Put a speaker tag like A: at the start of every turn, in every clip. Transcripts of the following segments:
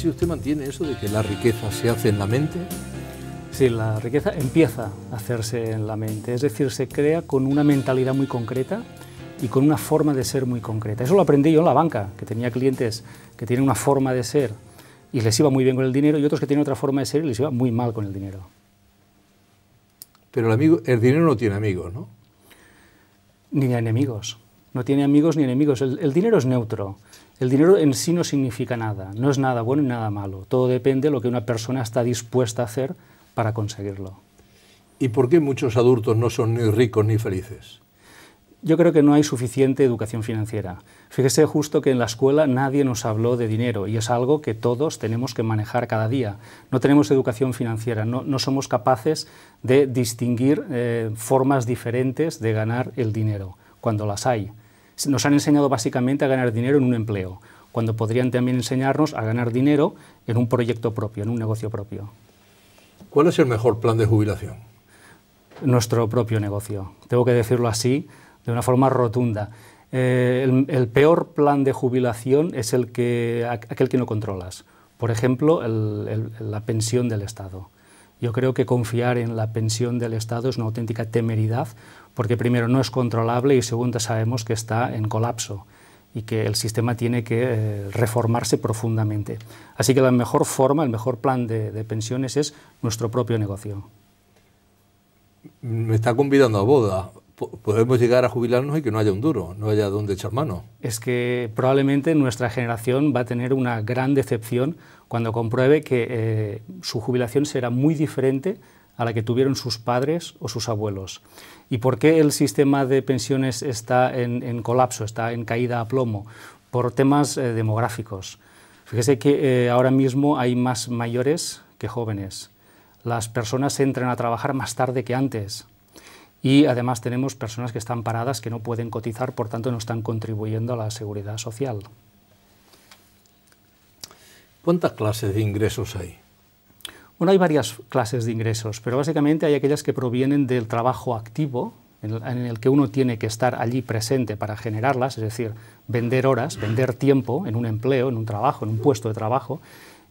A: si usted mantiene eso de que la riqueza se hace en la mente.
B: Sí, la riqueza empieza a hacerse en la mente, es decir, se crea con una mentalidad muy concreta y con una forma de ser muy concreta. Eso lo aprendí yo en la banca, que tenía clientes que tienen una forma de ser y les iba muy bien con el dinero, y otros que tienen otra forma de ser y les iba muy mal con el dinero.
A: Pero el dinero no tiene amigos, ¿no?
B: Ni enemigos. No tiene amigos ni enemigos. El dinero es neutro. El dinero en sí no significa nada. No es nada bueno ni nada malo. Todo depende de lo que una persona está dispuesta a hacer para conseguirlo.
A: ¿Y por qué muchos adultos no son ni ricos ni felices?
B: Yo creo que no hay suficiente educación financiera. Fíjese justo que en la escuela nadie nos habló de dinero y es algo que todos tenemos que manejar cada día. No tenemos educación financiera, no somos capaces de distinguir formas diferentes de ganar el dinero, cuando las hay. Nos han enseñado básicamente a ganar dinero en un empleo, cuando podrían también enseñarnos a ganar dinero en un proyecto propio, en un negocio propio.
A: ¿Cuál es el mejor plan de jubilación?
B: Nuestro propio negocio. Tengo que decirlo así, de una forma rotunda. El peor plan de jubilación es aquel que no controlas. Por ejemplo, la pensión del Estado. Yo creo que confiar en la pensión del Estado es una auténtica temeridad, porque primero no es controlable y segundo sabemos que está en colapso y que el sistema tiene que reformarse profundamente. Así que la mejor forma, el mejor plan de pensiones es nuestro propio negocio.
A: Me está convidando a boda. Podemos llegar a jubilarnos y que no haya un duro, no haya dónde echar mano.
B: Es que probablemente nuestra generación va a tener una gran decepción cuando compruebe que su jubilación será muy diferente a la que tuvieron sus padres o sus abuelos. ¿Y por qué el sistema de pensiones está en colapso, está en caída a plomo? Por temas demográficos. Fíjese que ahora mismo hay más mayores que jóvenes. Las personas entran a trabajar más tarde que antes. Y además tenemos personas que están paradas, que no pueden cotizar, por tanto no están contribuyendo a la seguridad social.
A: ¿Cuántas clases de ingresos hay?
B: Bueno, hay varias clases de ingresos, pero básicamente hay aquellas que provienen del trabajo activo, en el que uno tiene que estar allí presente para generarlas, es decir, vender horas, vender tiempo en un empleo, en un trabajo, en un puesto de trabajo.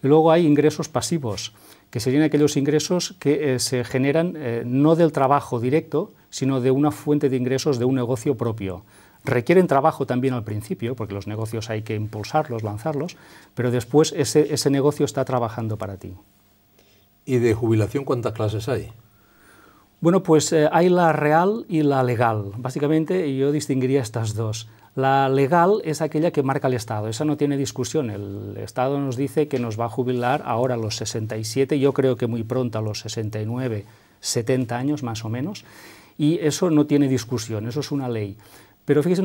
B: Y luego hay ingresos pasivos, que serían aquellos ingresos que se generan no del trabajo directo, sino de una fuente de ingresos de un negocio propio. Requieren trabajo también al principio, porque los negocios hay que impulsarlos, lanzarlos, pero después ese negocio está trabajando para ti.
A: ¿Y de jubilación cuántas clases hay?
B: Bueno, pues hay la real y la legal. Básicamente yo distinguiría estas dos. La legal es aquella que marca el Estado, esa no tiene discusión. El Estado nos dice que nos va a jubilar ahora a los 67, yo creo que muy pronto a los 69, 70 años más o menos, y eso no tiene discusión, eso es una ley. Pero fíjense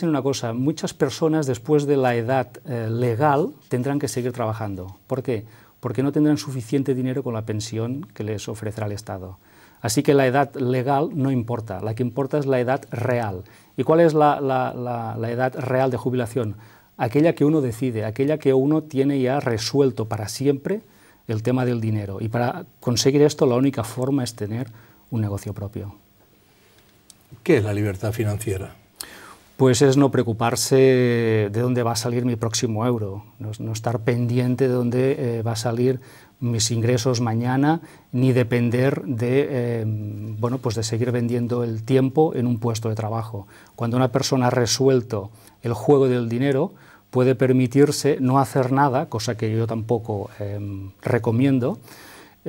B: en una cosa, muchas personas después de la edad legal tendrán que seguir trabajando. ¿Por qué? Porque no tendrán suficiente dinero con la pensión que les ofrecerá el Estado. Así que la edad legal no importa, la que importa es la edad real. ¿Y cuál es la edad real de jubilación? Aquella que uno decide, aquella que uno tiene ya resuelto para siempre el tema del dinero. Y para conseguir esto la única forma es tener un negocio propio.
A: ¿Qué es la libertad financiera?
B: Pues es no preocuparse de dónde va a salir mi próximo euro, no estar pendiente de dónde va a salir mis ingresos mañana, ni depender de, pues de seguir vendiendo el tiempo en un puesto de trabajo. Cuando una persona ha resuelto el juego del dinero, puede permitirse no hacer nada, cosa que yo tampoco recomiendo,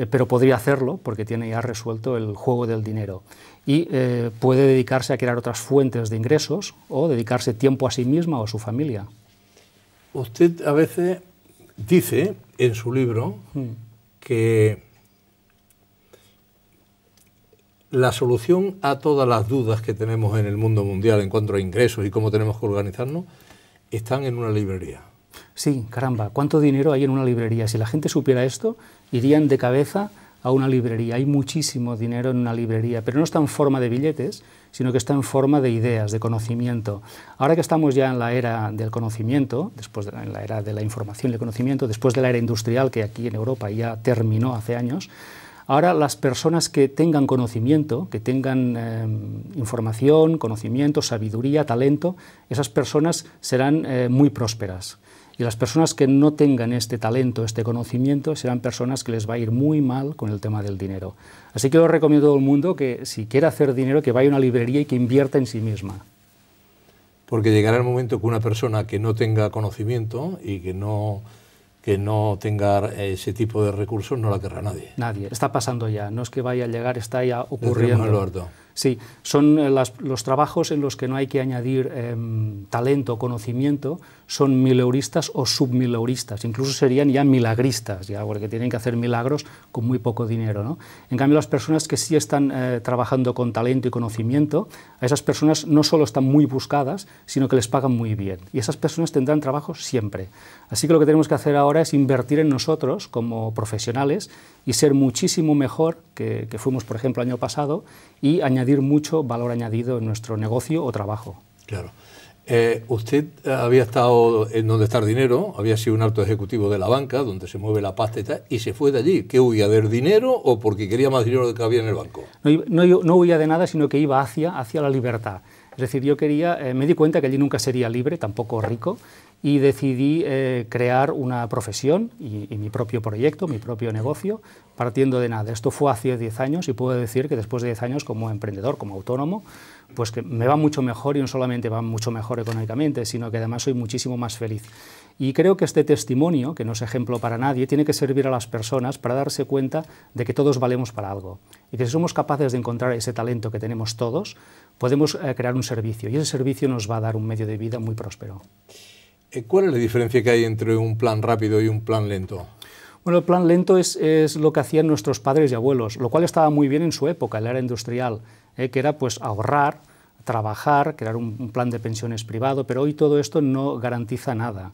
B: pero podría hacerlo porque tiene ya resuelto el juego del dinero. Y puede dedicarse a crear otras fuentes de ingresos o dedicarse tiempo a sí misma o a su familia.
A: Usted a veces dice en su libro que la solución a todas las dudas que tenemos en el mundo mundial en cuanto a ingresos y cómo tenemos que organizarnos están en una librería.
B: Sí, caramba, ¿cuánto dinero hay en una librería? Si la gente supiera esto, irían de cabeza a una librería. Hay muchísimo dinero en una librería, pero no está en forma de billetes, sino que está en forma de ideas, de conocimiento. Ahora que estamos ya en la era del conocimiento, en la era de la información y el conocimiento, después de la era industrial que aquí en Europa ya terminó hace años, ahora las personas que tengan conocimiento, que tengan información, conocimiento, sabiduría, talento, esas personas serán muy prósperas. Y las personas que no tengan este talento, este conocimiento, serán personas que les va a ir muy mal con el tema del dinero. Así que yo recomiendo a todo el mundo que si quiere hacer dinero, que vaya a una librería y que invierta en sí misma.
A: Porque llegará el momento que una persona que no tenga conocimiento y que no tenga ese tipo de recursos no la querrá nadie.
B: Nadie. Está pasando ya. No es que vaya a llegar, está ya ocurriendo.
A: Eduardo.
B: Sí, son los trabajos en los que no hay que añadir talento, conocimiento, son mileuristas o submileuristas, incluso serían ya milagristas, ya, porque tienen que hacer milagros con muy poco dinero, ¿no? En cambio, las personas que sí están trabajando con talento y conocimiento, a esas personas no solo están muy buscadas, sino que les pagan muy bien, y esas personas tendrán trabajo siempre. Así que lo que tenemos que hacer ahora es invertir en nosotros como profesionales y ser muchísimo mejor que fuimos, por ejemplo, el año pasado, y añadir mucho valor añadido en nuestro negocio o trabajo.
A: Claro. Usted había estado en donde está el dinero, había sido un alto ejecutivo de la banca, donde se mueve la pasta y tal, y se fue de allí. ¿Qué huía, del dinero o porque quería más dinero del que había en el banco?
B: No huía de nada, sino que iba hacia la libertad. Es decir, yo me di cuenta que allí nunca sería libre, tampoco rico, y decidí crear una profesión y mi propio proyecto, mi propio negocio, partiendo de nada. Esto fue hace 10 años y puedo decir que después de 10 años como emprendedor, como autónomo, pues que me va mucho mejor, y no solamente va mucho mejor económicamente, sino que además soy muchísimo más feliz. Y creo que este testimonio, que no es ejemplo para nadie, tiene que servir a las personas para darse cuenta de que todos valemos para algo. Y que si somos capaces de encontrar ese talento que tenemos todos, podemos crear un servicio, y ese servicio nos va a dar un medio de vida muy próspero.
A: ¿Cuál es la diferencia que hay entre un plan rápido y un plan lento?
B: Bueno, el plan lento es lo que hacían nuestros padres y abuelos, lo cual estaba muy bien en su época, en la era industrial, que era pues ahorrar, trabajar, crear un plan de pensiones privado, pero hoy todo esto no garantiza nada,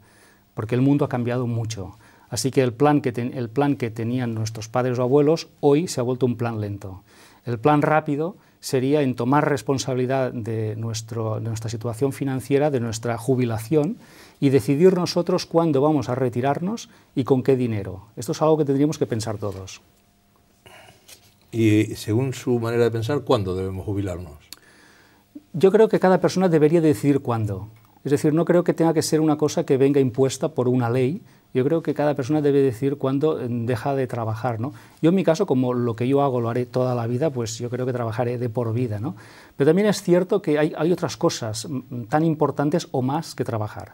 B: porque el mundo ha cambiado mucho. Así que el plan que tenían nuestros padres o abuelos hoy se ha vuelto un plan lento. El plan rápido sería en tomar responsabilidad de nuestra situación financiera, de nuestra jubilación, y decidir nosotros cuándo vamos a retirarnos y con qué dinero. Esto es algo que tendríamos que pensar todos.
A: Y según su manera de pensar, ¿cuándo debemos jubilarnos?
B: Yo creo que cada persona debería decidir cuándo. Es decir, no creo que tenga que ser una cosa que venga impuesta por una ley. Yo creo que cada persona debe decidir cuándo deja de trabajar, ¿no? Yo en mi caso, como lo que yo hago lo haré toda la vida, pues yo creo que trabajaré de por vida, ¿no? Pero también es cierto que hay otras cosas tan importantes o más que trabajar.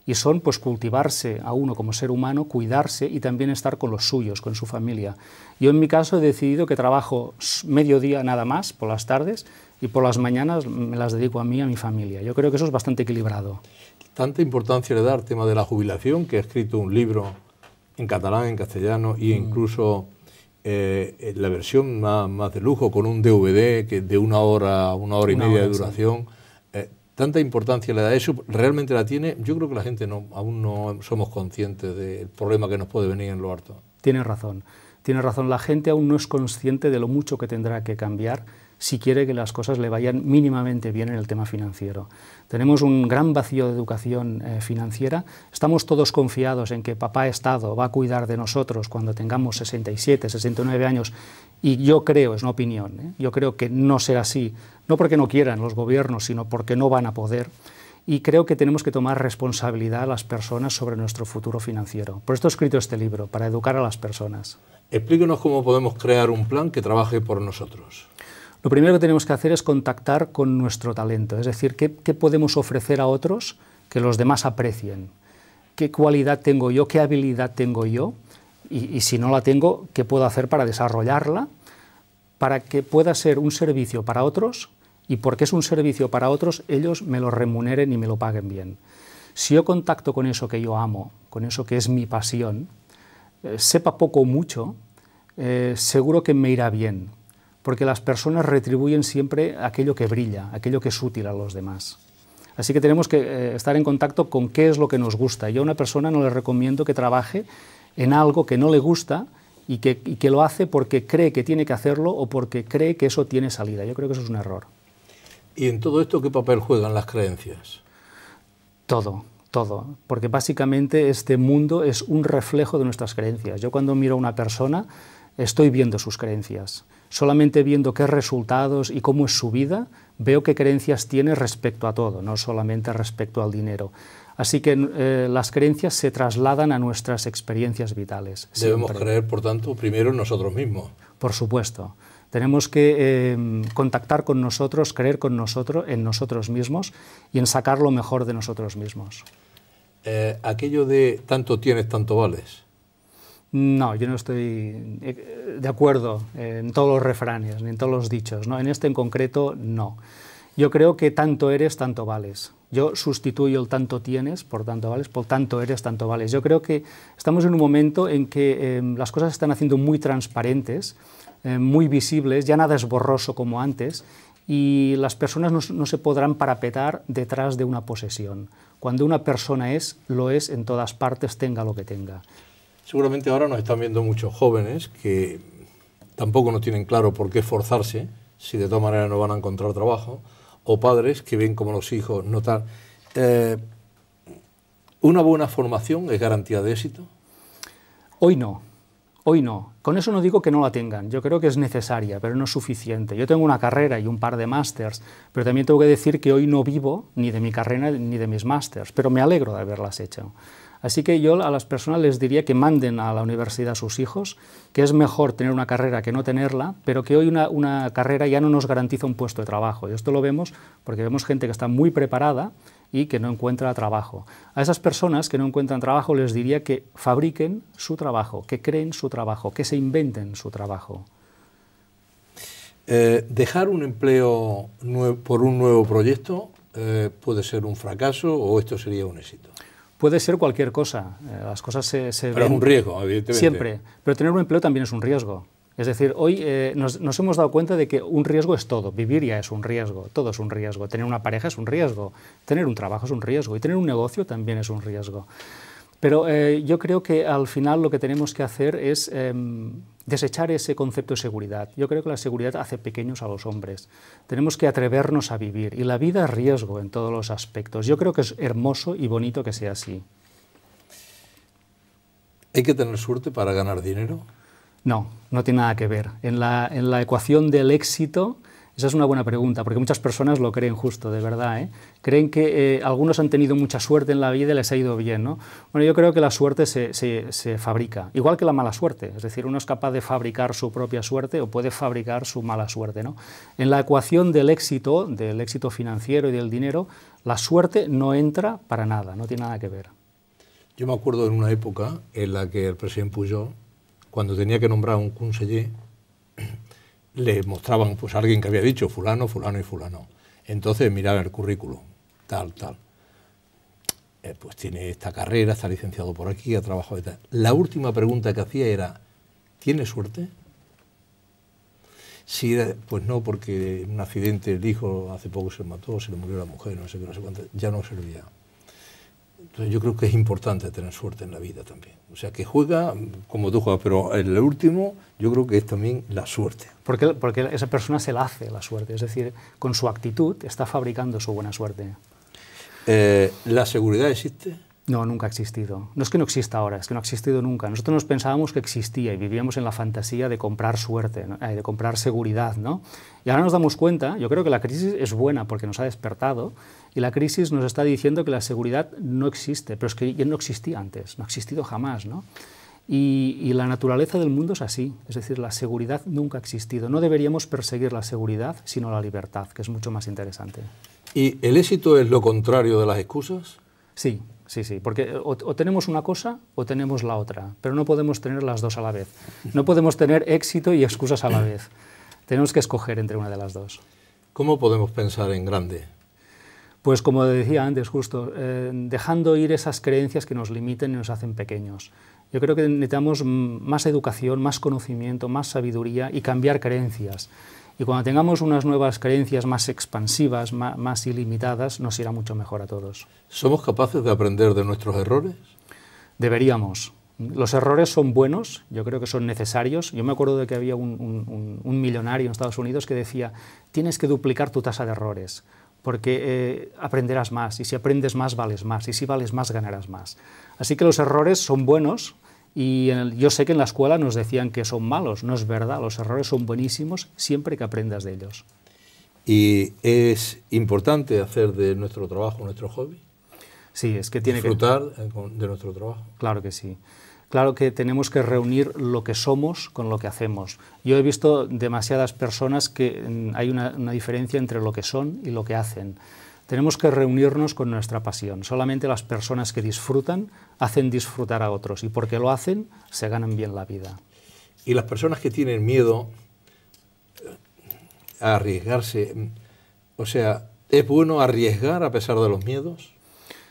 B: Y son pues cultivarse a uno como ser humano, cuidarse y también estar con los suyos, con su familia. Yo en mi caso he decidido que trabajo mediodía nada más, por las tardes, y por las mañanas me las dedico a mí y a mi familia. Yo creo que eso es bastante equilibrado.
A: Tanta importancia le da al tema de la jubilación, que ha escrito un libro en catalán, en castellano, e incluso la versión más de lujo, con un DVD que de una hora y media de duración. Sí. Tanta importancia le da eso, realmente la tiene. Yo creo que la gente aún no somos conscientes del problema que nos puede venir en lo harto.
B: Tiene razón, la gente aún no es consciente de lo mucho que tendrá que cambiar si quiere que las cosas le vayan mínimamente bien en el tema financiero. Tenemos un gran vacío de educación financiera, estamos todos confiados en que papá Estado va a cuidar de nosotros cuando tengamos 67, 69 años, y yo creo, es una opinión, yo creo que no será así, no porque no quieran los gobiernos, sino porque no van a poder, y creo que tenemos que tomar responsabilidad las personas sobre nuestro futuro financiero. Por esto he escrito este libro, para educar a las personas.
A: Explíquenos cómo podemos crear un plan que trabaje por nosotros.
B: Lo primero que tenemos que hacer es contactar con nuestro talento, es decir, qué podemos ofrecer a otros que los demás aprecien, qué cualidad tengo yo, qué habilidad tengo yo, y si no la tengo, qué puedo hacer para desarrollarla, para que pueda ser un servicio para otros, y porque es un servicio para otros, ellos me lo remuneren y me lo paguen bien. Si yo contacto con eso que yo amo, con eso que es mi pasión, sepa poco o mucho, seguro que me irá bien, porque las personas retribuyen siempre aquello que brilla, aquello que es útil a los demás. Así que tenemos que estar en contacto con qué es lo que nos gusta. Yo a una persona no le recomiendo que trabaje en algo que no le gusta y que lo hace porque cree que tiene que hacerlo o porque cree que eso tiene salida. Yo creo que eso es un error.
A: ¿Y en todo esto qué papel juegan las creencias?
B: Todo, porque básicamente este mundo es un reflejo de nuestras creencias. Yo cuando miro a una persona, estoy viendo sus creencias. Solamente viendo qué resultados y cómo es su vida, veo qué creencias tiene respecto a todo, no solamente respecto al dinero. Así que las creencias se trasladan a nuestras experiencias vitales.
A: Debemos
B: siempre.
A: creer, por tanto, primero en nosotros mismos.
B: Por supuesto. Tenemos que contactar con nosotros, creer con nosotros, en nosotros mismos y en sacar lo mejor de nosotros mismos.
A: Aquello de tanto tienes, tanto vales.
B: No, yo no estoy de acuerdo en todos los refranes, ni en todos los dichos, ¿no? En este en concreto, no. Yo creo que tanto eres, tanto vales. Yo sustituyo el tanto tienes por tanto vales, por tanto eres, tanto vales. Yo creo que estamos en un momento en que las cosas se están haciendo muy transparentes, muy visibles, ya nada es borroso como antes, y las personas no se podrán parapetar detrás de una posesión. Cuando una persona es, lo es en todas partes, tenga lo que tenga.
A: Seguramente ahora nos están viendo muchos jóvenes que tampoco no tienen claro por qué esforzarse, si de todas maneras no van a encontrar trabajo, o padres que ven como los hijos no tal. ¿Una buena formación es garantía de éxito?
B: Hoy no. Hoy no. Con eso no digo que no la tengan, yo creo que es necesaria, pero no es suficiente. Yo tengo una carrera y un par de másters, pero también tengo que decir que hoy no vivo ni de mi carrera ni de mis másters, pero me alegro de haberlas hecho. Así que yo a las personas les diría que manden a la universidad a sus hijos, que es mejor tener una carrera que no tenerla, pero que hoy una carrera ya no nos garantiza un puesto de trabajo. Y esto lo vemos porque vemos gente que está muy preparada y que no encuentra trabajo. A esas personas que no encuentran trabajo les diría que fabriquen su trabajo, que creen su trabajo, que se inventen su trabajo.
A: ¿Dejar un empleo por un nuevo proyecto puede ser un fracaso o esto sería un éxito?
B: Puede ser cualquier cosa, las cosas se
A: Pero
B: ven
A: es un riesgo, evidentemente.
B: siempre, pero tener un empleo también es un riesgo. Es decir, hoy nos hemos dado cuenta de que un riesgo es todo, vivir ya es un riesgo, todo es un riesgo, tener una pareja es un riesgo, tener un trabajo es un riesgo y tener un negocio también es un riesgo. Pero yo creo que al final lo que tenemos que hacer es desechar ese concepto de seguridad. Yo creo que la seguridad hace pequeños a los hombres. Tenemos que atrevernos a vivir y la vida es riesgo en todos los aspectos. Yo creo que es hermoso y bonito que sea así.
A: ¿Hay que tener suerte para ganar dinero?
B: No, no tiene nada que ver. En la ecuación del éxito, esa es una buena pregunta, porque muchas personas lo creen justo, de verdad, ¿eh? Creen que algunos han tenido mucha suerte en la vida y les ha ido bien, ¿no? Bueno, yo creo que la suerte se fabrica, igual que la mala suerte, es decir, uno es capaz de fabricar su propia suerte o puede fabricar su mala suerte, ¿no? En la ecuación del éxito financiero y del dinero, la suerte no entra para nada, no tiene nada que ver.
A: Yo me acuerdo en una época en la que el presidente Pujol, cuando tenía que nombrar un conseller, le mostraban pues a alguien que había dicho fulano, fulano y fulano. Entonces miraban el currículum, tal. Pues tiene esta carrera, está licenciado por aquí, ha trabajado y tal. La última pregunta que hacía era, ¿tiene suerte? Sí, pues no, porque en un accidente el hijo hace poco se mató, se le murió la mujer, no sé qué, no sé cuánto, ya no servía. Entonces yo creo que es importante tener suerte en la vida también. O sea, que juega como tú juegas, pero el último yo creo que es también la suerte.
B: Porque esa persona se la hace la suerte, es decir, con su actitud está fabricando su buena suerte.
A: ¿La seguridad existe?
B: No, nunca ha existido. No es que no exista ahora, es que no ha existido nunca. Nosotros nos pensábamos que existía y vivíamos en la fantasía de comprar suerte, ¿no? De comprar seguridad, ¿no? Y ahora nos damos cuenta, yo creo que la crisis es buena porque nos ha despertado y la crisis nos está diciendo que la seguridad no existe, pero es que ya no existía antes, no ha existido jamás, ¿no? Y la naturaleza del mundo es así, es decir, la seguridad nunca ha existido. No deberíamos perseguir la seguridad, sino la libertad, que es mucho más interesante.
A: ¿Y el éxito es lo contrario de las excusas?
B: Sí, porque o tenemos una cosa o tenemos la otra, pero no podemos tener las dos a la vez. No podemos tener éxito y excusas a la vez. Tenemos que escoger entre una de las dos.
A: ¿Cómo podemos pensar en grande?
B: Pues como decía antes, justo, dejando ir esas creencias que nos limiten y nos hacen pequeños. Yo creo que necesitamos más educación, más conocimiento, más sabiduría y cambiar creencias. Y cuando tengamos unas nuevas creencias más expansivas, más ilimitadas, nos irá mucho mejor a todos.
A: ¿Somos capaces de aprender de nuestros errores?
B: Deberíamos. Los errores son buenos, yo creo que son necesarios. Yo me acuerdo de que había un millonario en Estados Unidos que decía, tienes que duplicar tu tasa de errores, porque aprenderás más, y si aprendes más, vales más, y si vales más, ganarás más. Así que los errores son buenos, Y yo sé que en la escuela nos decían que son malos, no es verdad, los errores son buenísimos siempre que aprendas de ellos.
A: ¿Y es importante hacer de nuestro trabajo nuestro hobby?
B: Sí, es que tiene que
A: disfrutar de nuestro trabajo.
B: Claro que sí. Claro que tenemos que reunir lo que somos con lo que hacemos. Yo he visto demasiadas personas que hay una diferencia entre lo que son y lo que hacen. Tenemos que reunirnos con nuestra pasión. Solamente las personas que disfrutan hacen disfrutar a otros y porque lo hacen se ganan bien la vida.
A: Y las personas que tienen miedo a arriesgarse, o sea, ¿es bueno arriesgar a pesar de los miedos?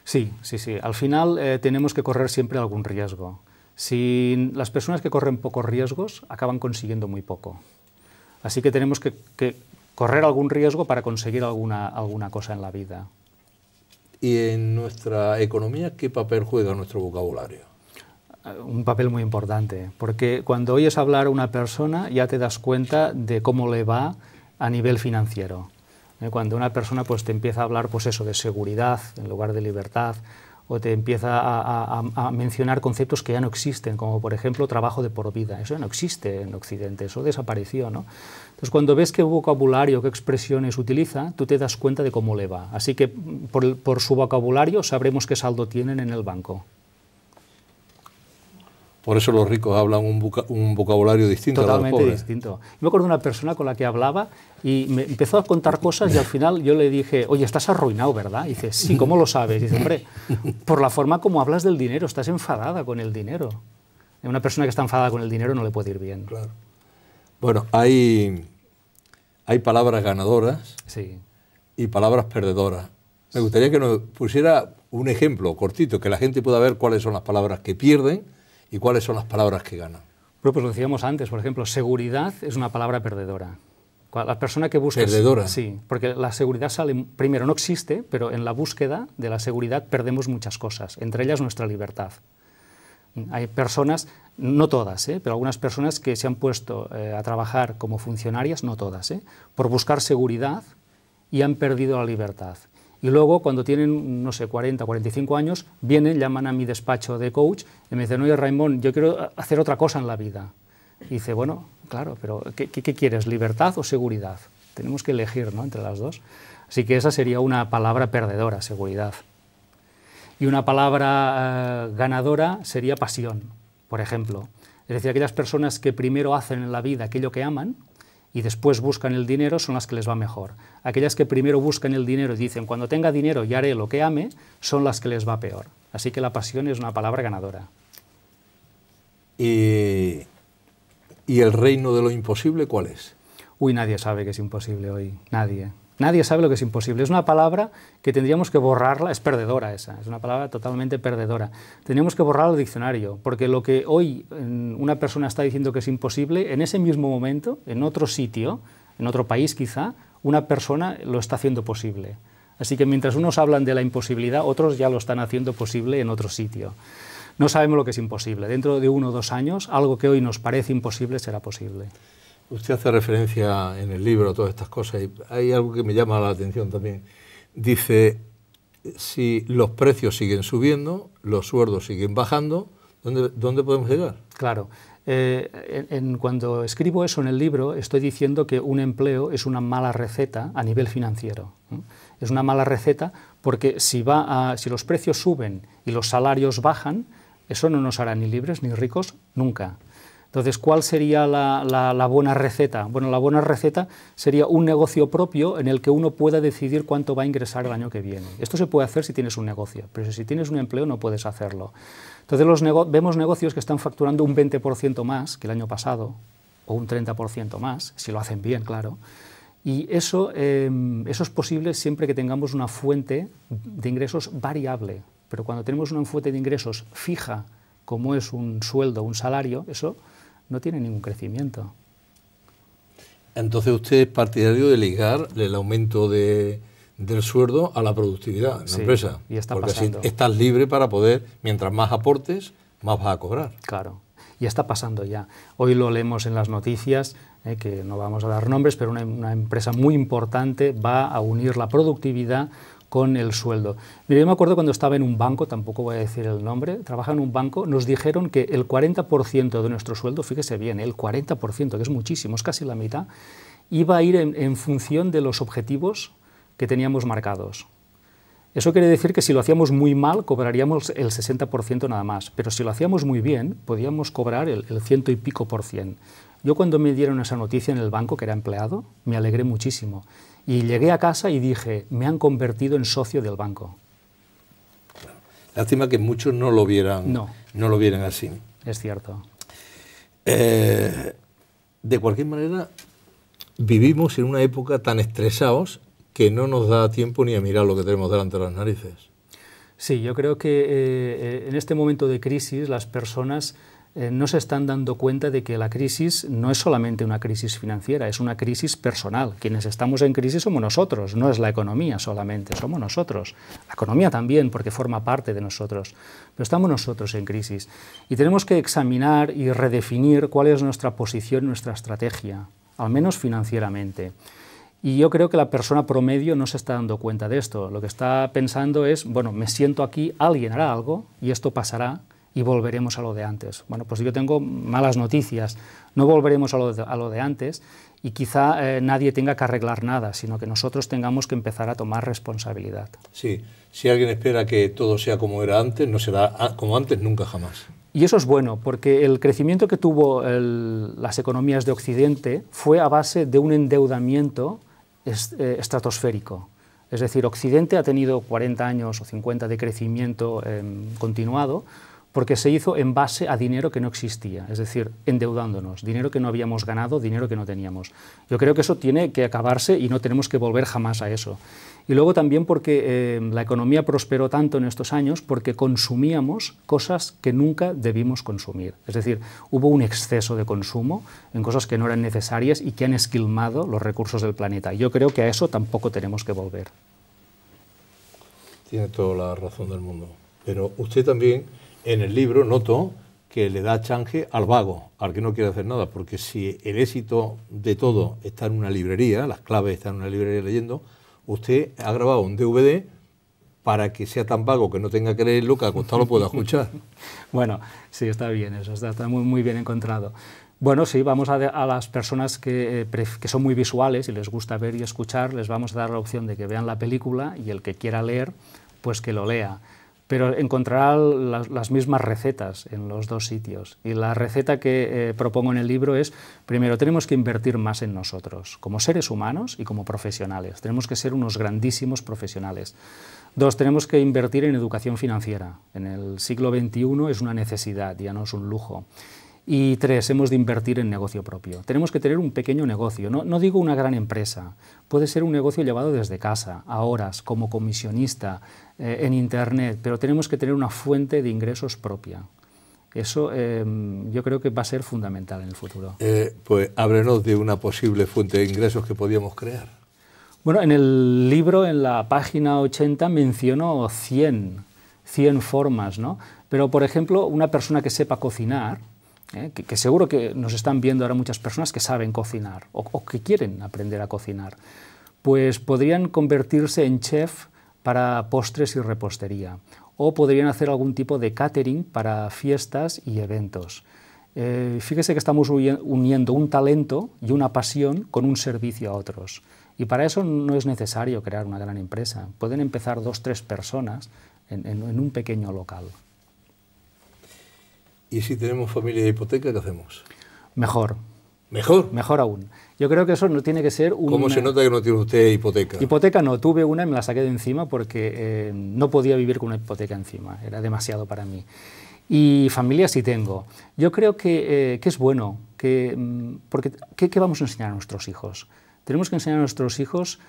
B: Sí, sí, sí. Al final tenemos que correr siempre algún riesgo. Si las personas que corren pocos riesgos acaban consiguiendo muy poco. Así que tenemos que correr algún riesgo para conseguir alguna cosa en la vida.
A: ¿Y en nuestra economía qué papel juega nuestro vocabulario?
B: Un papel muy importante, porque cuando oyes hablar a una persona ya te das cuenta de cómo le va a nivel financiero. Cuando una persona pues, te empieza a hablar pues eso, de seguridad en lugar de libertad, o te empieza a mencionar conceptos que ya no existen, como por ejemplo trabajo de por vida. Eso ya no existe en Occidente, eso desapareció, ¿no? Entonces cuando ves qué vocabulario, qué expresiones utiliza, tú te das cuenta de cómo le va. Así que por su vocabulario sabremos qué saldo tienen en el banco.
A: Por eso los ricos hablan un vocabulario distinto a los pobres.
B: Totalmente distinto. Me acuerdo de una persona con la que hablaba y me empezó a contar cosas y al final yo le dije, oye, estás arruinado, ¿verdad? Y dice, sí, ¿cómo lo sabes? Y dice, hombre, por la forma como hablas del dinero, estás enfadada con el dinero. Una persona que está enfadada con el dinero no le puede ir bien.
A: Claro. Bueno, hay palabras ganadoras
B: sí.
A: y palabras perdedoras. Me gustaría que nos pusiera un ejemplo cortito, que la gente pueda ver cuáles son las palabras que pierden y cuáles son las palabras que ganan.
B: Bueno, pues lo decíamos antes, por ejemplo, seguridad es una palabra perdedora. La persona que busca...
A: ¿Perdedora?
B: Sí, porque la seguridad sale, primero no existe, pero en la búsqueda de la seguridad perdemos muchas cosas, entre ellas nuestra libertad. Hay personas, no todas, pero algunas personas que se han puesto a trabajar como funcionarias, no todas, por buscar seguridad y han perdido la libertad. Y luego, cuando tienen, no sé, 40, 45 años, vienen, llaman a mi despacho de coach y me dicen, oye, Raimon, yo quiero hacer otra cosa en la vida. Y dice, bueno, claro, pero ¿qué quieres, libertad o seguridad? Tenemos que elegir, ¿no?, entre las dos. Así que esa sería una palabra perdedora, seguridad. Y una palabra ganadora sería pasión, por ejemplo. Es decir, aquellas personas que primero hacen en la vida aquello que aman, y después buscan el dinero son las que les va mejor. Aquellas que primero buscan el dinero y dicen, cuando tenga dinero ya haré lo que ame, son las que les va peor. Así que la pasión es una palabra ganadora.
A: ¿Y el reino de lo imposible cuál es?
B: Uy, nadie sabe que es imposible hoy, nadie. Nadie sabe lo que es imposible. Es una palabra que tendríamos que borrarla, es perdedora esa, es una palabra totalmente perdedora. Tendríamos que borrarla del diccionario, porque lo que hoy una persona está diciendo que es imposible, en ese mismo momento, en otro sitio, en otro país quizá, una persona lo está haciendo posible. Así que mientras unos hablan de la imposibilidad, otros ya lo están haciendo posible en otro sitio. No sabemos lo que es imposible. Dentro de 1 o 2 años, algo que hoy nos parece imposible será posible.
A: Usted hace referencia en el libro a todas estas cosas y hay algo que me llama la atención también. Dice, si los precios siguen subiendo, los sueldos siguen bajando, ¿dónde podemos llegar?
B: Claro. Cuando escribo eso en el libro, estoy diciendo que un empleo es una mala receta a nivel financiero. Es una mala receta porque si los precios suben y los salarios bajan, eso no nos hará ni libres ni ricos nunca. Entonces, ¿cuál sería la buena receta? Bueno, la buena receta sería un negocio propio en el que uno pueda decidir cuánto va a ingresar el año que viene. Esto se puede hacer si tienes un negocio, pero si tienes un empleo no puedes hacerlo. Entonces, vemos negocios que están facturando un 20% más que el año pasado, o un 30% más, si lo hacen bien, claro. Y eso es posible siempre que tengamos una fuente de ingresos variable. Pero cuando tenemos una fuente de ingresos fija, como es un sueldo, un salario, eso no tiene ningún crecimiento.
A: Entonces usted es partidario de ligar el aumento del sueldo a la productividad en la empresa.
B: Y está
A: porque
B: pasando.
A: así estás libre para poder, mientras más aportes, más vas a cobrar.
B: Claro, y está pasando ya. Hoy lo leemos en las noticias, que no vamos a dar nombres, pero una empresa muy importante va a unir la productividad con el sueldo. Mira, yo me acuerdo cuando estaba en un banco, tampoco voy a decir el nombre, trabajaba en un banco, nos dijeron que el 40% de nuestro sueldo, fíjese bien, el 40%, que es muchísimo, es casi la mitad, iba a ir en función de los objetivos que teníamos marcados. Eso quiere decir que si lo hacíamos muy mal, cobraríamos el 60% nada más, pero si lo hacíamos muy bien, podíamos cobrar el 100 y pico por cien. Yo cuando me dieron esa noticia en el banco, que era empleado, me alegré muchísimo. Y llegué a casa y dije, me han convertido en socio del banco.
A: Lástima que muchos no lo vieran, no lo vieran así.
B: Es cierto.
A: De cualquier manera, vivimos en una época tan estresados que no nos da tiempo ni a mirar lo que tenemos delante de las narices.
B: Sí, yo creo que en este momento de crisis las personas no se están dando cuenta de que la crisis no es solamente una crisis financiera, es una crisis personal. Quienes estamos en crisis somos nosotros, no es la economía solamente, somos nosotros. La economía también, porque forma parte de nosotros, pero estamos nosotros en crisis. Y tenemos que examinar y redefinir cuál es nuestra posición, nuestra estrategia, al menos financieramente. Y yo creo que la persona promedio no se está dando cuenta de esto. Lo que está pensando es, bueno, me siento aquí, alguien hará algo y esto pasará, y volveremos a lo de antes. Bueno, pues yo tengo malas noticias, no volveremos a lo de antes y quizá nadie tenga que arreglar nada, sino que nosotros tengamos que empezar a tomar responsabilidad.
A: Sí, si alguien espera que todo sea como era antes, no será como antes nunca jamás.
B: Y eso es bueno, porque el crecimiento que tuvo las economías de Occidente fue a base de un endeudamiento estratosférico. Es decir, Occidente ha tenido 40 años o 50 de crecimiento continuado, porque se hizo en base a dinero que no existía, es decir, endeudándonos, dinero que no habíamos ganado, dinero que no teníamos. Yo creo que eso tiene que acabarse y no tenemos que volver jamás a eso. Y luego también porque la economía prosperó tanto en estos años porque consumíamos cosas que nunca debimos consumir. Es decir, hubo un exceso de consumo en cosas que no eran necesarias y que han esquilmado los recursos del planeta. Yo creo que a eso tampoco tenemos que volver.
A: Tiene toda la razón del mundo. Pero usted también, en el libro, noto que le da change al vago, al que no quiere hacer nada, porque si el éxito de todo está en una librería, las claves están en una librería leyendo, usted ha grabado un DVD para que sea tan vago que no tenga que leerlo, que acostado lo pueda escuchar.
B: Bueno, sí, está bien eso, está muy bien encontrado. Bueno, sí, vamos a las personas que son muy visuales y les gusta ver y escuchar, les vamos a dar la opción de que vean la película y el que quiera leer, pues que lo lea. Pero encontrará las mismas recetas en los dos sitios. Y la receta que propongo en el libro es, primero, tenemos que invertir más en nosotros, como seres humanos y como profesionales. Tenemos que ser unos grandísimos profesionales. Dos, tenemos que invertir en educación financiera. En el siglo XXI es una necesidad, ya no es un lujo. Y tres, hemos de invertir en negocio propio. Tenemos que tener un pequeño negocio, no digo una gran empresa, puede ser un negocio llevado desde casa, a horas, como comisionista, en Internet, pero tenemos que tener una fuente de ingresos propia. Eso yo creo que va a ser fundamental en el futuro.
A: Pues háblenos de una posible fuente de ingresos que podíamos crear.
B: Bueno, en el libro, en la página 80, menciono 100 formas, ¿no? Pero, por ejemplo, una persona que sepa cocinar, que seguro que nos están viendo ahora muchas personas que saben cocinar o que quieren aprender a cocinar, pues podrían convertirse en chef para postres y repostería, o podrían hacer algún tipo de catering para fiestas y eventos. Fíjese que estamos uniendo un talento y una pasión con un servicio a otros. Y para eso no es necesario crear una gran empresa. Pueden empezar 2 o 3 personas en un pequeño local.
A: ¿Y si tenemos familia de hipoteca, qué hacemos?
B: Mejor.
A: ¿Mejor?
B: Mejor aún. Yo creo que eso no tiene que ser una...
A: ¿Cómo se nota que no tiene usted hipoteca?
B: Hipoteca no, tuve una y me la saqué de encima porque no podía vivir con una hipoteca encima, era demasiado para mí. Y familia sí tengo. Yo creo que es bueno, porque ¿qué vamos a enseñar a nuestros hijos? Tenemos que enseñar a nuestros hijos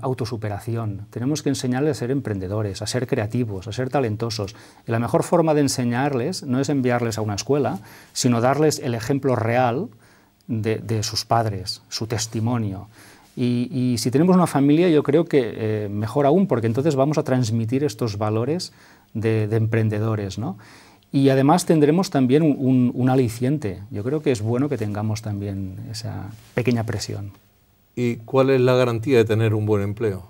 B: autosuperación, tenemos que enseñarles a ser emprendedores, a ser creativos, a ser talentosos. Y la mejor forma de enseñarles no es enviarles a una escuela, sino darles el ejemplo real de sus padres, su testimonio. Y si tenemos una familia, yo creo que mejor aún, porque entonces vamos a transmitir estos valores de emprendedores, ¿no? Y además tendremos también un aliciente. Yo creo que es bueno que tengamos también esa pequeña presión.
A: ¿Y cuál es la garantía de tener un buen empleo?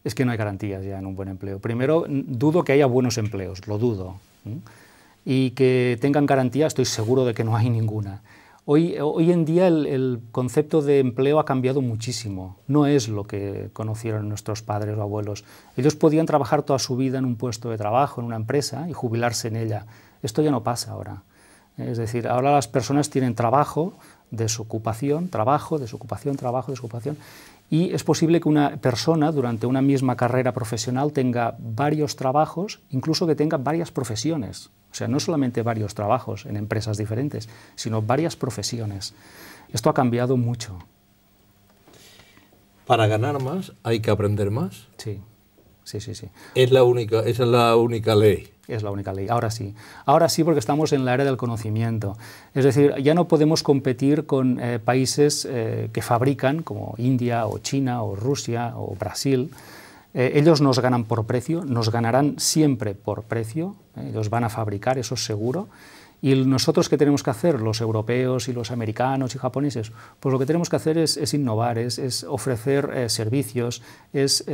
B: Es que no hay garantías ya en un buen empleo. Primero, dudo que haya buenos empleos, lo dudo. Y que tengan garantía, estoy seguro de que no hay ninguna. Hoy en día el concepto de empleo ha cambiado muchísimo. No es lo que conocieron nuestros padres o abuelos. Ellos podían trabajar toda su vida en un puesto de trabajo, en una empresa, y jubilarse en ella. Esto ya no pasa ahora. Es decir, ahora las personas tienen trabajo, desocupación, trabajo, desocupación, trabajo, desocupación. Y es posible que una persona durante una misma carrera profesional tenga varios trabajos, incluso que tenga varias profesiones. O sea, no solamente varios trabajos en empresas diferentes, sino varias profesiones. Esto ha cambiado mucho.
A: Para ganar más hay que aprender más.
B: Sí, sí, sí, sí.
A: Esa es la única ley.
B: Es la única ley, ahora sí. Ahora sí, porque estamos en la era del conocimiento. Es decir, ya no podemos competir con países que fabrican, como India o China o Rusia o Brasil. Ellos nos ganan por precio, nos ganarán siempre por precio, ellos van a fabricar, eso es seguro. Y nosotros, ¿qué tenemos que hacer? Los europeos y los americanos y japoneses, pues lo que tenemos que hacer es innovar, es ofrecer servicios, es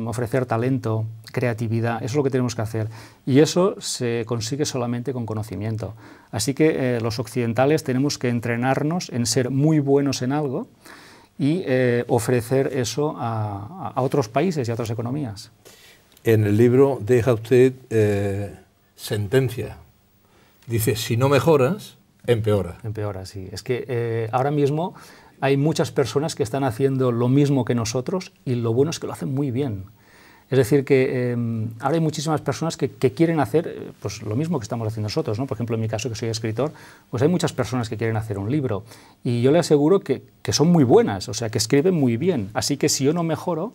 B: ofrecer talento, creatividad, eso es lo que tenemos que hacer. Y eso se consigue solamente con conocimiento. Así que los occidentales tenemos que entrenarnos en ser muy buenos en algo y ofrecer eso a otros países y a otras economías.
A: En el libro deja usted sentencia. Dice, si no mejoras, empeora.
B: Empeora, sí. Es que ahora mismo hay muchas personas que están haciendo lo mismo que nosotros y lo bueno es que lo hacen muy bien. Es decir, que ahora hay muchísimas personas que quieren hacer pues, lo mismo que estamos haciendo nosotros, ¿no? Por ejemplo, en mi caso, que soy escritor, pues hay muchas personas que quieren hacer un libro y yo le aseguro que son muy buenas, o sea, que escriben muy bien. Así que si yo no mejoro,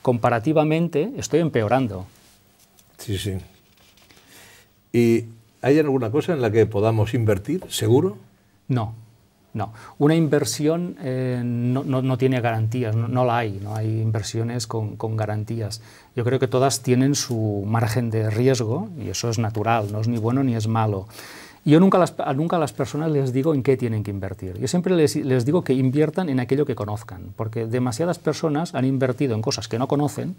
B: comparativamente estoy empeorando.
A: Sí, sí. ¿Y hay alguna cosa en la que podamos invertir, seguro?
B: No, no. Una inversión no tiene garantías, no la hay, no hay inversiones con garantías. Yo creo que todas tienen su margen de riesgo y eso es natural, no es ni bueno ni es malo. Y yo nunca a las personas les digo en qué tienen que invertir. Yo siempre les digo que inviertan en aquello que conozcan, porque demasiadas personas han invertido en cosas que no conocen,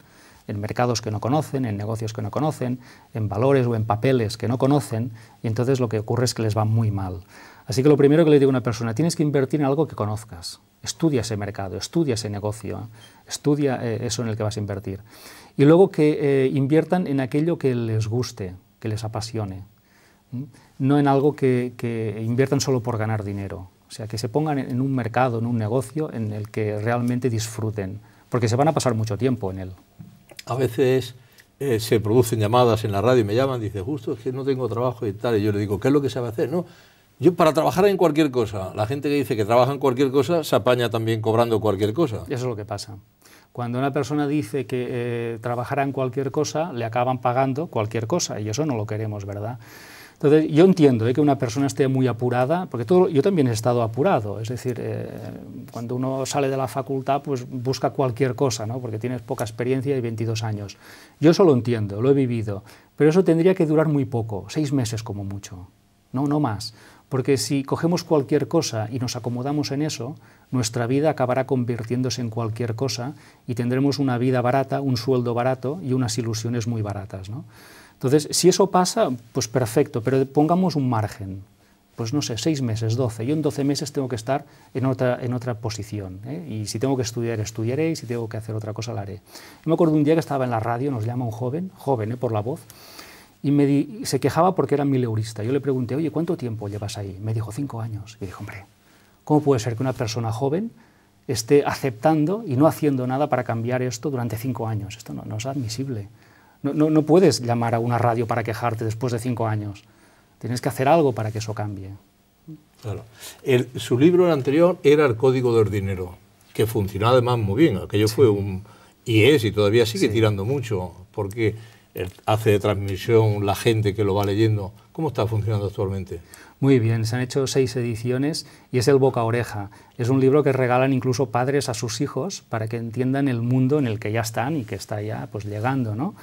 B: en mercados que no conocen, en negocios que no conocen, en valores o en papeles que no conocen, y entonces lo que ocurre es que les va muy mal. Así que lo primero que le digo a una persona, tienes que invertir en algo que conozcas. Estudia ese mercado, estudia ese negocio, estudia eso en el que vas a invertir. Y luego que inviertan en aquello que les guste, que les apasione. No en algo que inviertan solo por ganar dinero. O sea, que se pongan en un mercado, en un negocio en el que realmente disfruten, porque se van a pasar mucho tiempo en él.
A: A veces se producen llamadas en la radio y me llaman, dice, justo es que no tengo trabajo y tal, y yo le digo, ¿qué es lo que sabe hacer? No, yo para trabajar en cualquier cosa, la gente que dice que trabaja en cualquier cosa se apaña también cobrando cualquier cosa.
B: Eso es lo que pasa. Cuando una persona dice que trabajará en cualquier cosa, le acaban pagando cualquier cosa, y eso no lo queremos, ¿verdad? Entonces, yo entiendo que una persona esté muy apurada, porque yo también he estado apurado, es decir, cuando uno sale de la facultad, pues busca cualquier cosa, ¿no? Porque tienes poca experiencia y 22 años. Yo eso lo entiendo, lo he vivido, pero eso tendría que durar muy poco, 6 meses como mucho, no más. Porque si cogemos cualquier cosa y nos acomodamos en eso, nuestra vida acabará convirtiéndose en cualquier cosa y tendremos una vida barata, un sueldo barato y unas ilusiones muy baratas, ¿no? Entonces, si eso pasa, pues perfecto, pero pongamos un margen, pues no sé, 6 meses, 12. Yo en 12 meses tengo que estar en otra posición, ¿eh? Y si tengo que estudiar, estudiaré, y si tengo que hacer otra cosa, la haré. Yo me acuerdo un día que estaba en la radio, nos llama un joven, por la voz, y se quejaba porque era mileurista. Yo le pregunté, oye, ¿cuánto tiempo llevas ahí? Me dijo, 5 años. Y dije, hombre, ¿cómo puede ser que una persona joven esté aceptando y no haciendo nada para cambiar esto durante 5 años? Esto no es admisible. No puedes llamar a una radio para quejarte después de 5 años. Tienes que hacer algo para que eso cambie.
A: Claro. Su libro anterior era El Código del Dinero, que funcionaba además muy bien. Aquello fue y todavía sigue tirando mucho, porque hace de transmisión la gente que lo va leyendo. ¿Cómo está funcionando actualmente?
B: Muy bien, se han hecho 6 ediciones y es el boca a oreja. Es un libro que regalan incluso padres a sus hijos para que entiendan el mundo en el que ya están y que está ya pues, llegando, ¿no?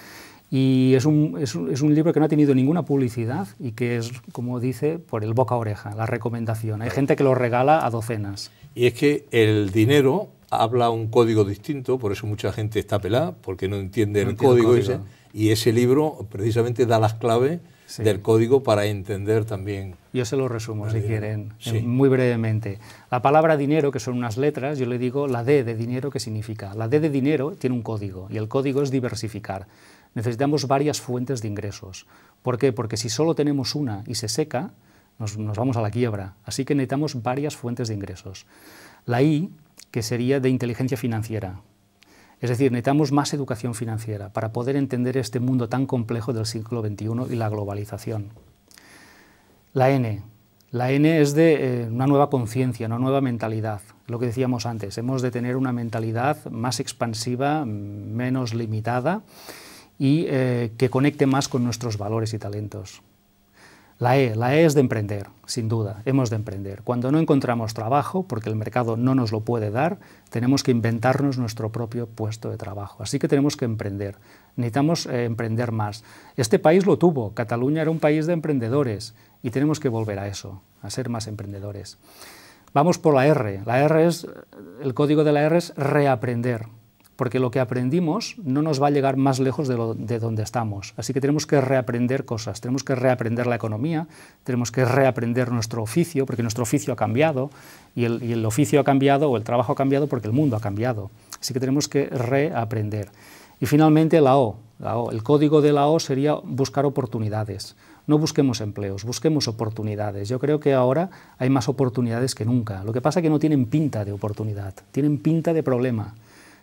B: Y es un libro que no ha tenido ninguna publicidad y que es, como dice, por el boca a oreja, la recomendación. Hay gente que lo regala a docenas.
A: Y es que el dinero habla un código distinto, por eso mucha gente está pelada, porque no entiende el código ese, y ese libro precisamente da las claves del código para entender también.
B: Yo se lo resumo, si quieren, muy brevemente. La palabra dinero, que son unas letras, yo le digo la D de dinero, ¿qué significa? La D de dinero tiene un código, y el código es diversificar. Necesitamos varias fuentes de ingresos. ¿Por qué? Porque si solo tenemos una y se seca, nos vamos a la quiebra. Así que necesitamos varias fuentes de ingresos. La I, que sería de inteligencia financiera. Es decir, necesitamos más educación financiera para poder entender este mundo tan complejo del siglo XXI y la globalización. La N. La N es de una nueva conciencia, una nueva mentalidad. Lo que decíamos antes, hemos de tener una mentalidad más expansiva, menos limitada y que conecte más con nuestros valores y talentos. La E es de emprender, sin duda, hemos de emprender. Cuando no encontramos trabajo, porque el mercado no nos lo puede dar, tenemos que inventarnos nuestro propio puesto de trabajo. Así que tenemos que emprender, necesitamos emprender más. Este país lo tuvo, Cataluña era un país de emprendedores y tenemos que volver a eso, a ser más emprendedores. Vamos por la R, el código de la R es reaprender. Porque lo que aprendimos no nos va a llegar más lejos de donde estamos. Así que tenemos que reaprender cosas, tenemos que reaprender la economía, tenemos que reaprender nuestro oficio, porque nuestro oficio ha cambiado, y el oficio ha cambiado, o el trabajo ha cambiado, porque el mundo ha cambiado. Así que tenemos que reaprender. Y finalmente la O. El código de la O sería buscar oportunidades. No busquemos empleos, busquemos oportunidades. Yo creo que ahora hay más oportunidades que nunca. Lo que pasa es que no tienen pinta de oportunidad, tienen pinta de problema.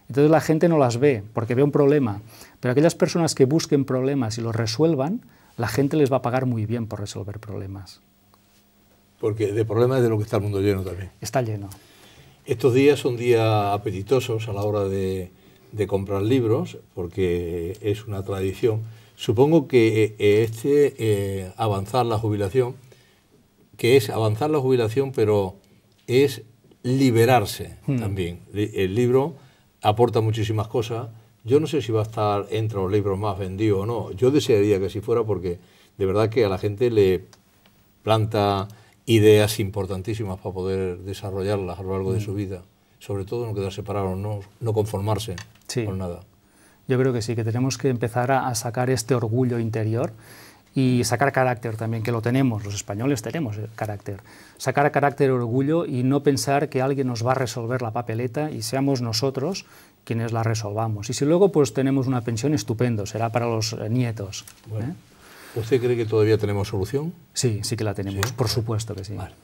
B: Entonces la gente no las ve, porque ve un problema. Pero aquellas personas que busquen problemas y los resuelvan, la gente les va a pagar muy bien por resolver problemas.
A: Porque de problemas es de lo que está el mundo lleno también.
B: Está lleno.
A: Estos días son días apetitosos a la hora de comprar libros, porque es una tradición. Supongo que avanzar la jubilación, que es avanzar la jubilación, pero es liberarse también. El libro aporta muchísimas cosas. Yo no sé si va a estar entre los libros más vendidos o no. Yo desearía que así fuera, porque de verdad que a la gente le planta ideas importantísimas para poder desarrollarlas a lo largo de su vida. Sobre todo no quedarse parados, no conformarse con nada.
B: Yo creo que sí, que tenemos que empezar a sacar este orgullo interior y sacar carácter también, que lo tenemos, los españoles tenemos carácter. Sacar carácter y orgullo y no pensar que alguien nos va a resolver la papeleta y seamos nosotros quienes la resolvamos. Y si luego pues tenemos una pensión, estupendo, será para los nietos.
A: Bueno. ¿Usted cree que todavía tenemos solución?
B: Sí, sí que la tenemos, ¿sí? Por supuesto que sí.
A: Vale.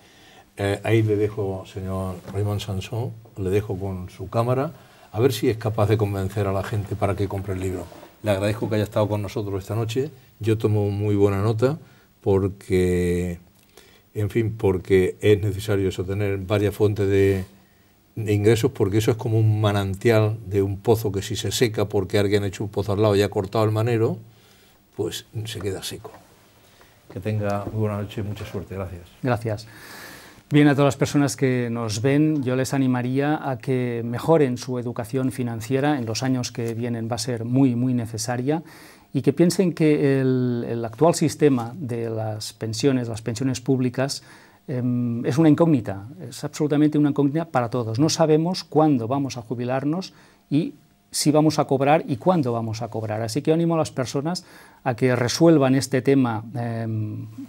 A: Ahí le dejo, señor Raymond Samson, le dejo con su cámara, a ver si es capaz de convencer a la gente para que compre el libro. Le agradezco que haya estado con nosotros esta noche. Yo tomo muy buena nota porque, en fin, porque es necesario eso, tener varias fuentes de ingresos, porque eso es como un manantial de un pozo que si se seca porque alguien ha hecho un pozo al lado y ha cortado el manero, pues se queda seco. Que tenga muy buena noche y mucha suerte. Gracias.
B: Gracias. Bien, a todas las personas que nos ven, yo les animaría a que mejoren su educación financiera. En los años que vienen va a ser muy, muy necesaria, y que piensen que el actual sistema de las pensiones públicas, es una incógnita, es absolutamente una incógnita para todos. No sabemos cuándo vamos a jubilarnos y si vamos a cobrar y cuándo vamos a cobrar. Así que yo animo a las personas a que resuelvan este tema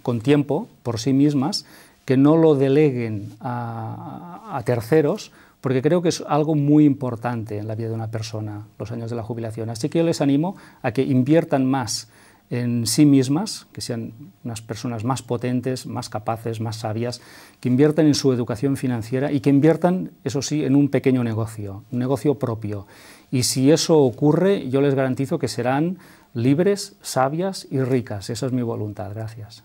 B: con tiempo, por sí mismas, que no lo deleguen a terceros, porque creo que es algo muy importante en la vida de una persona, los años de la jubilación. Así que yo les animo a que inviertan más en sí mismas, que sean unas personas más potentes, más capaces, más sabias, que inviertan en su educación financiera y que inviertan, eso sí, en un pequeño negocio, un negocio propio. Y si eso ocurre, yo les garantizo que serán libres, sabias y ricas. Esa es mi voluntad. Gracias.